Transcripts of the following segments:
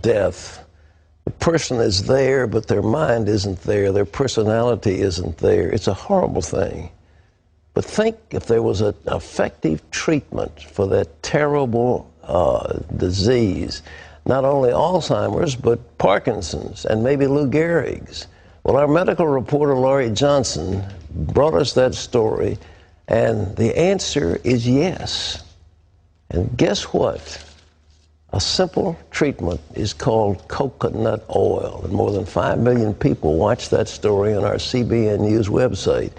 death, the person is there, but their mind isn't there, their personality isn't there. It's a horrible thing. But think if there was an effective treatment for that terrible disease, not only Alzheimer's, but Parkinson's and maybe Lou Gehrig's. Well, our medical reporter, Laurie Johnson, brought us that story, and the answer is yes. And guess what? A simple treatment is called coconut oil, and more than 5 million people watched that story on our CBN News website.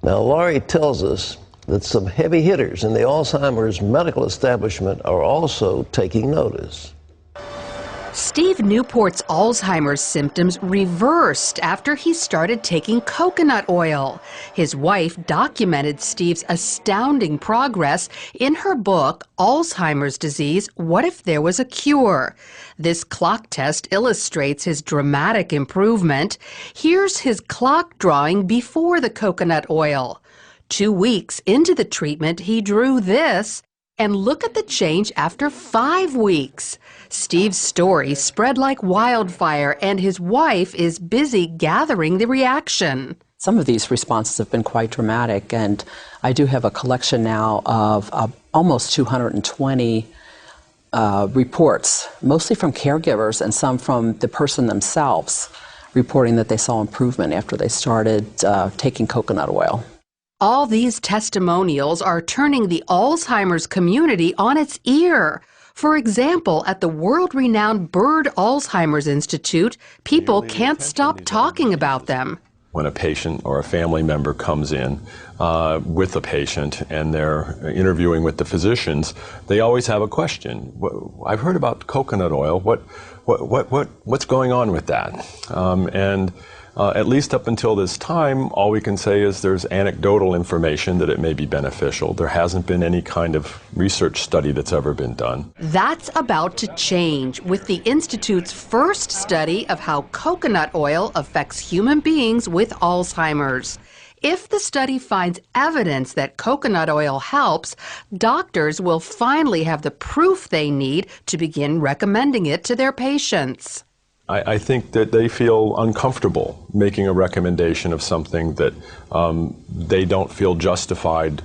Now, Laurie tells us that some heavy hitters in the Alzheimer's medical establishment are also taking notice. Steve Newport's Alzheimer's symptoms reversed after he started taking coconut oil. His wife documented Steve's astounding progress in her book, Alzheimer's Disease, What If There Was a Cure? This clock test illustrates his dramatic improvement. Here's his clock drawing before the coconut oil. 2 weeks into the treatment, he drew this. And look at the change after 5 weeks. Steve's story spread like wildfire, and his wife is busy gathering the reaction. Some of these responses have been quite dramatic, and I do have a collection now of almost 220 reports, mostly from caregivers and some from the person themselves, reporting that they saw improvement after they started taking coconut oil. All these testimonials are turning the Alzheimer's community on its ear. For example, at the world-renowned Bird Alzheimer's Institute, people can't stop talking about them. When a patient or a family member comes in with the patient and they're interviewing with the physicians, they always have a question. I've heard about coconut oil. What's going on with that? At least up until this time, all we can say is there's anecdotal information that it may be beneficial. There hasn't been any kind of research study that's ever been done. That's about to change with the Institute's first study of how coconut oil affects human beings with Alzheimer's. If the study finds evidence that coconut oil helps, doctors will finally have the proof they need to begin recommending it to their patients. I think that they feel uncomfortable making a recommendation of something that they don't feel justified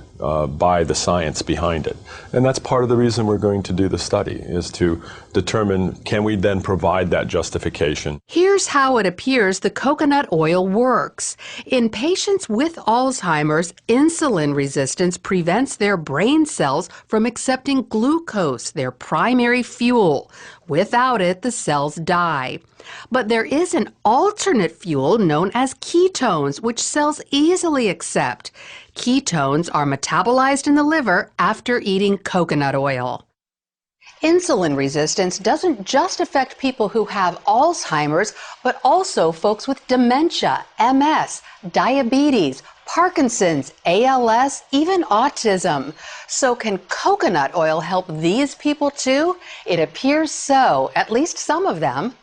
by the science behind it. And that's part of the reason we're going to do the study, is to determine, can we then provide that justification? Here's how it appears the coconut oil works. In patients with Alzheimer's, insulin resistance prevents their brain cells from accepting glucose, their primary fuel. Without it, the cells die. But there is an alternate fuel known as ketones, which cells easily accept. Ketones are metabolized in the liver after eating coconut oil. Insulin resistance doesn't just affect people who have Alzheimer's, but also folks with dementia, MS, diabetes, Parkinson's, ALS, even autism. So can coconut oil help these people too? It appears so, at least some of them.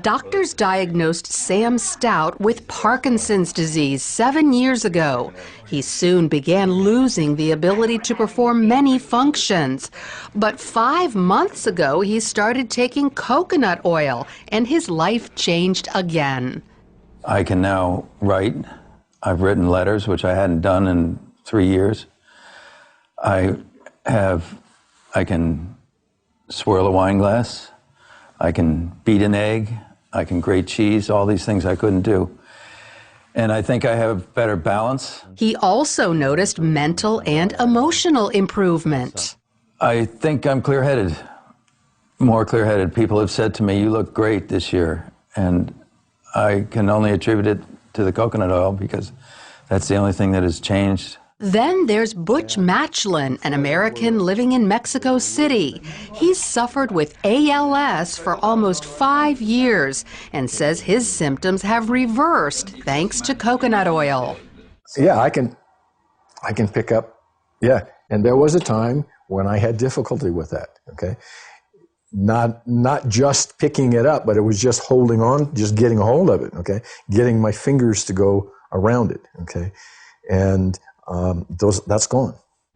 Doctors diagnosed Sam Stout with Parkinson's disease 7 years ago. He soon began losing the ability to perform many functions. But 5 months ago, he started taking coconut oil, and his life changed again. I can now write. I've written letters, which I hadn't done in 3 years. I can swirl a wine glass. I can beat an egg, I can grate cheese, all these things I couldn't do. And I think I have better balance. He also noticed mental and emotional improvement. I think I'm clear-headed, more clear-headed. People have said to me, you look great this year. And I can only attribute it to the coconut oil because that's the only thing that has changed. Then there's Butch Matchlin, an American living in Mexico City. He's suffered with ALS for almost 5 years and says his symptoms have reversed thanks to coconut oil. Yeah, I can pick up, yeah. And there was a time when I had difficulty with that, okay? Not just picking it up, but it was just holding on, just getting a hold of it, okay? Getting my fingers to go around it, okay? And that's gone.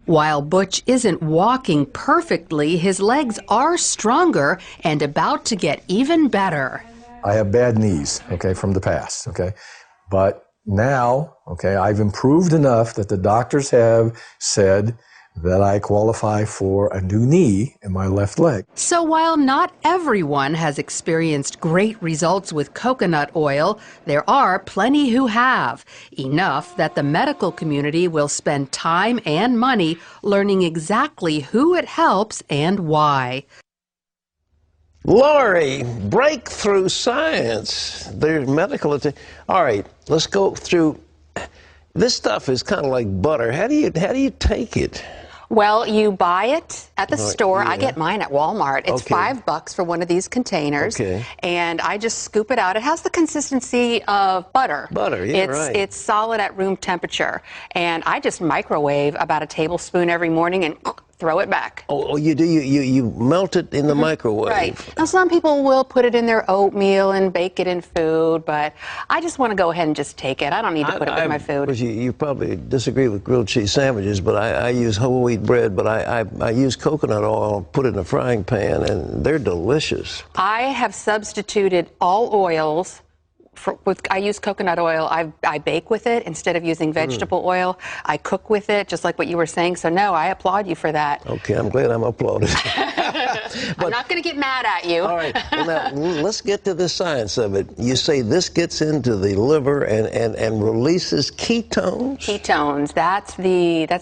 While Butch isn't walking perfectly, his legs are stronger and about to get even better. I have bad knees, okay, from the past, okay? But now, okay, I've improved enough that the doctors have said that I qualify for a new knee in my left leg. So while not everyone has experienced great results with coconut oil, there are plenty who have. Enough that the medical community will spend time and money learning exactly who it helps and why. Lori, breakthrough science. There's medical attention. All right, let's go through. This stuff is kind of like butter. How do you take it? Well, you buy it at the store. Yeah. I get mine at Walmart. It's $5 for one of these containers. Okay. And I just scoop it out. It has the consistency of butter. Butter, yeah, right. It's solid at room temperature. And I just microwave about a tablespoon every morning and throw it back. Oh, you do? You melt it in the microwave? Right. Now, some people will put it in their oatmeal and bake it in food, but I just want to go ahead and just take it. I don't need to put it with my food. You probably disagree with grilled cheese sandwiches, but I use whole wheat bread, but I use coconut oil, put it in a frying pan, and they're delicious. I have substituted all oils. I use coconut oil. I bake with it instead of using vegetable oil. I cook with it, just like what you were saying. So, no, I applaud you for that. Okay, I'm glad I'm applauded. I'm not going to get mad at you. All right, well, now, let's get to the science of it. You say this gets into the liver and releases ketones? Ketones, that's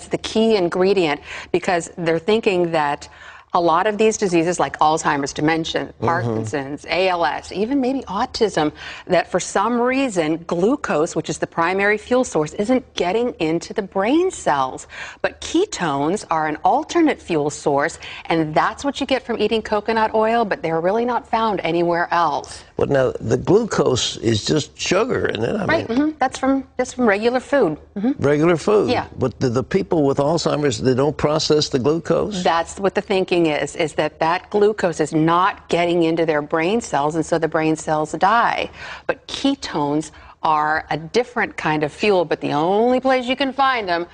the key ingredient, because they're thinking that a lot of these diseases like Alzheimer's, dementia, Parkinson's, ALS, even maybe autism, that for some reason glucose, which is the primary fuel source, isn't getting into the brain cells. But ketones are an alternate fuel source, and that's what you get from eating coconut oil, but they're really not found anywhere else. But now the glucose is just sugar, isn't it? I mean, that's from regular food. Regular food? Yeah. But the people with Alzheimer's, they don't process the glucose? That's what the thinking is that glucose is not getting into their brain cells, and so the brain cells die. But ketones are a different kind of fuel, but the only place you can find them,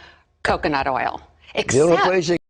coconut oil. The only place you